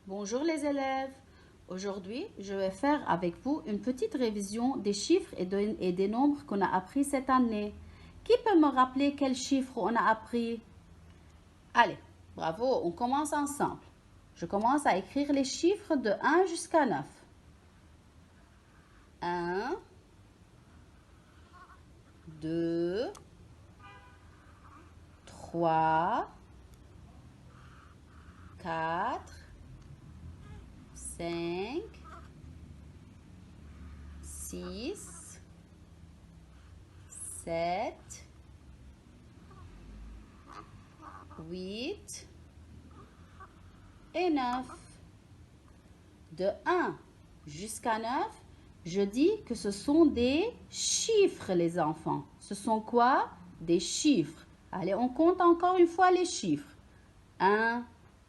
Bonjour les élèves. Aujourd'hui, je vais faire avec vous une petite révision des chiffres et des nombres qu'on a appris cette année. Qui peut me rappeler quels chiffres on a appris? Allez, bravo, on commence ensemble. Je commence à écrire les chiffres de 1 jusqu'à 9. 1, 2, 3, 4, 5, 6, 7, 8 et 9. De 1 jusqu'à 9, je dis que ce sont des chiffres, les enfants. Ce sont quoi? Des chiffres. Allez, on compte encore une fois les chiffres. 1,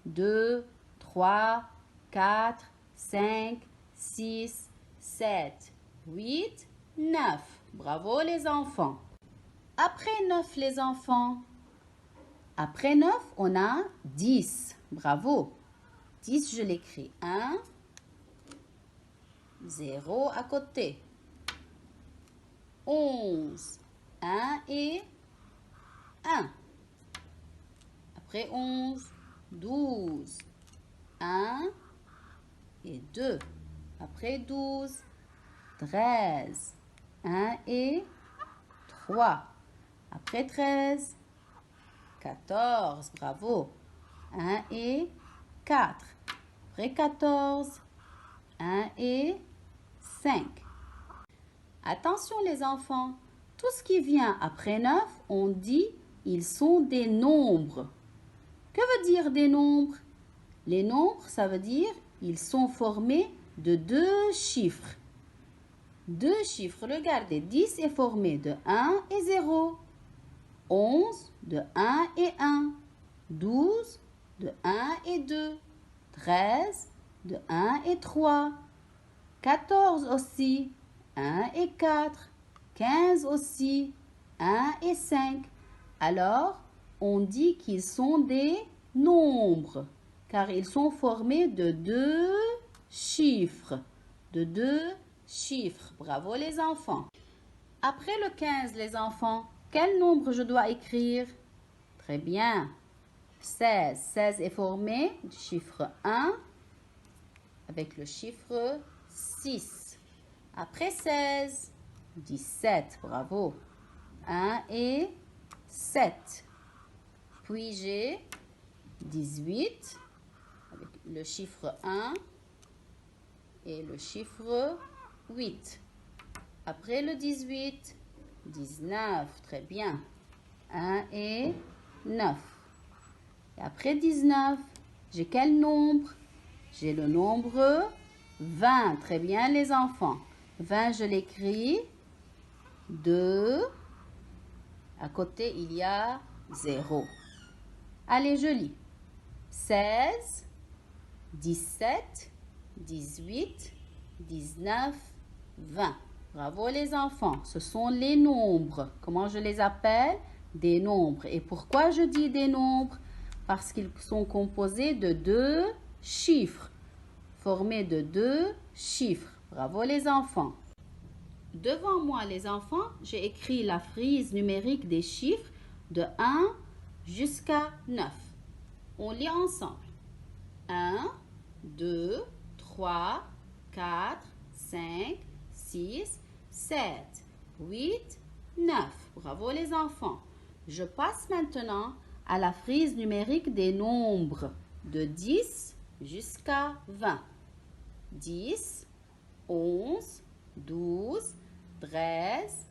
2, 3, 4, 5, 6, 7, 8, 9. Bravo les enfants. Après 9, les enfants. Après 9, on a 10. Bravo. 10, je l'écris. 1, 0 à côté. 11, 1 et 1. Après 11, 12, 1 et 2. Après 12, 13, 1 et 3. Après 13, 14, bravo. 1 et 4. Après 14, 1 et 5. Attention les enfants, tout ce qui vient après 9, on dit ils sont des nombres. Que veut dire des nombres? Les nombres, ça veut dire ils sont formés de deux chiffres. Deux chiffres, regardez, 10 est formé de 1 et 0. 11 de 1 et 1. 12 de 1 et 2. 13 de 1 et 3. 14 aussi, 1 et 4. 15 aussi, 1 et 5. Alors, on dit qu'ils sont des nombres, car ils sont formés de deux chiffres. De deux chiffres. Bravo les enfants. Après le 15, les enfants, quel nombre je dois écrire? Très bien. 16. 16 est formé du chiffre 1 avec le chiffre 6. Après 16, 17. Bravo. 1 et 7. Puis j'ai 18 avec le chiffre 1 et le chiffre 8. Après le 18, 19. Très bien. 1 et 9. Et après 19, j'ai quel nombre? J'ai le nombre 20. Très bien les enfants. 20, je l'écris. 2. À côté, il y a 0. Allez, je lis. 16, 17, 18, 19, 20. Bravo les enfants. Ce sont les nombres. Comment je les appelle? Des nombres. Et pourquoi je dis des nombres? Parce qu'ils sont composés de deux chiffres. Formés de deux chiffres. Bravo les enfants. Devant moi, les enfants, j'ai écrit la frise numérique des chiffres de 1 jusqu'à 9. On lit ensemble. 1, 2, 3, 4, 5, 6, 7, 8, 9. Bravo les enfants. Je passe maintenant à la frise numérique des nombres de 10 jusqu'à 20. 10, 11, 12, 13,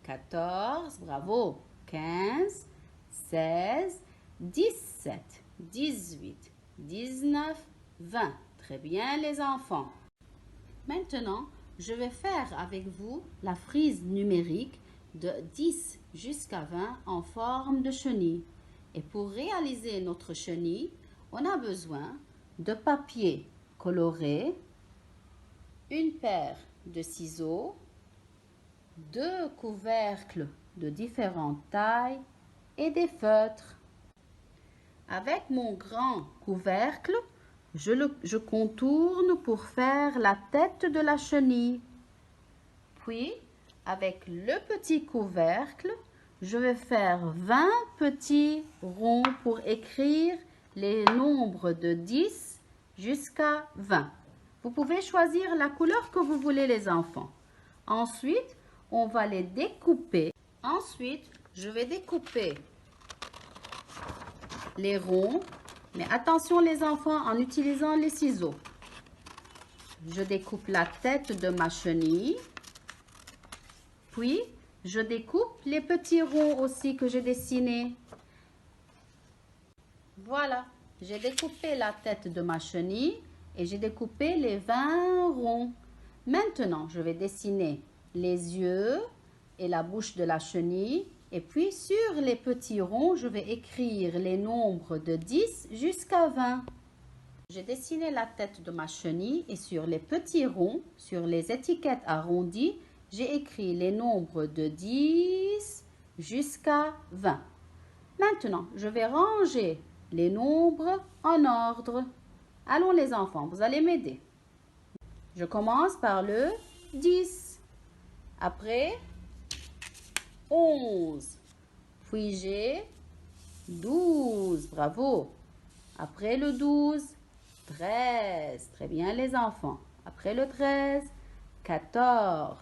14, bravo, 15, 16, 17, 18, 19, 20. Très bien les enfants. Maintenant, je vais faire avec vous la frise numérique de 10 jusqu'à 20 en forme de chenille. Et pour réaliser notre chenille, on a besoin de papier coloré, une paire de ciseaux, deux couvercles de différentes tailles et des feutres. Avec mon grand couvercle, Je contourne pour faire la tête de la chenille. Puis, avec le petit couvercle, je vais faire 20 petits ronds pour écrire les nombres de 10 jusqu'à 20. Vous pouvez choisir la couleur que vous voulez, les enfants. Ensuite, on va les découper. Ensuite, je vais découper les ronds. Mais attention les enfants, en utilisant les ciseaux. Je découpe la tête de ma chenille. Puis, je découpe les petits ronds aussi que j'ai dessinés. Voilà, j'ai découpé la tête de ma chenille et j'ai découpé les 20 ronds. Maintenant, je vais dessiner les yeux et la bouche de la chenille. Et puis, sur les petits ronds, je vais écrire les nombres de 10 jusqu'à 20. J'ai dessiné la tête de ma chenille et sur les petits ronds, sur les étiquettes arrondies, j'ai écrit les nombres de 10 jusqu'à 20. Maintenant, je vais ranger les nombres en ordre. Allons les enfants, vous allez m'aider. Je commence par le 10. Après, 11. Puis j'ai 12. Bravo. Après le 12, 13. Très bien les enfants. Après le 13, 14.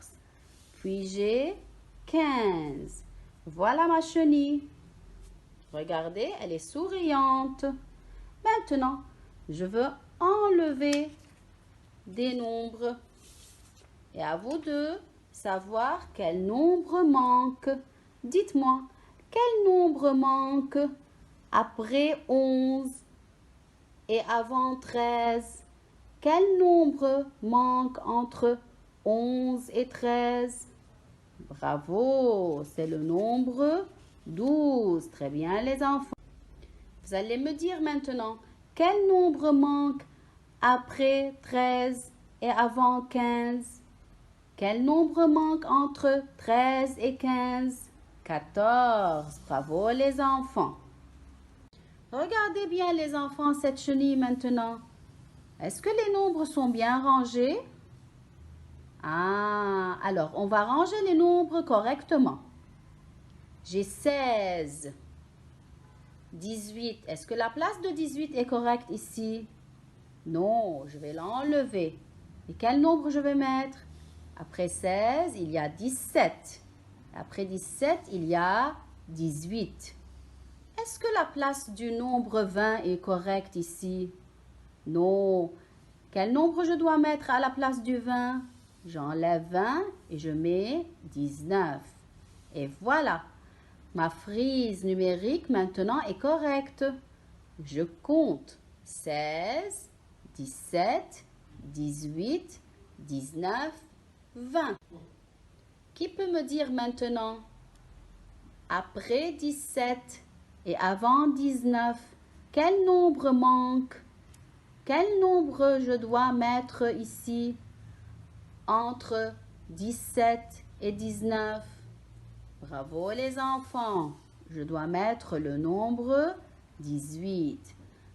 Puis j'ai 15. Voilà ma chenille. Regardez, elle est souriante. Maintenant, je veux enlever des nombres. Et à vous de savoir quel nombre manque. Dites-moi, quel nombre manque après 11 et avant 13? Quel nombre manque entre 11 et 13? Bravo, c'est le nombre 12. Très bien les enfants. Vous allez me dire maintenant, quel nombre manque après 13 et avant 15? Quel nombre manque entre 13 et 15? 14. Bravo les enfants. Regardez bien les enfants cette chenille maintenant. Est-ce que les nombres sont bien rangés? Ah, alors on va ranger les nombres correctement. J'ai 16. 18. Est-ce que la place de 18 est correcte ici? Non, je vais l'enlever. Et quel nombre je vais mettre? Après 16, il y a 17. Après 17, il y a 18. Est-ce que la place du nombre 20 est correcte ici? Non. Quel nombre je dois mettre à la place du 20? J'enlève 20 et je mets 19. Et voilà. Ma frise numérique maintenant est correcte. Je compte 16, 17, 18, 19, 20. Qui peut me dire maintenant, après 17 et avant 19, quel nombre manque? Quel nombre je dois mettre ici entre 17 et 19? Bravo les enfants. Je dois mettre le nombre 18.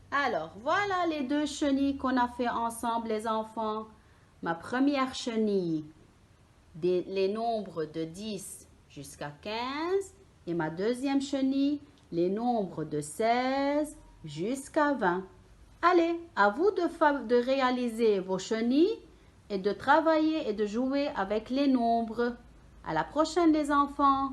Alors, voilà les deux chenilles qu'on a fait ensemble les enfants. Ma première chenille, les nombres de 10 jusqu'à 15. Et ma deuxième chenille, les nombres de 16 jusqu'à 20. Allez, à vous de réaliser vos chenilles et de travailler et de jouer avec les nombres. À la prochaine les enfants.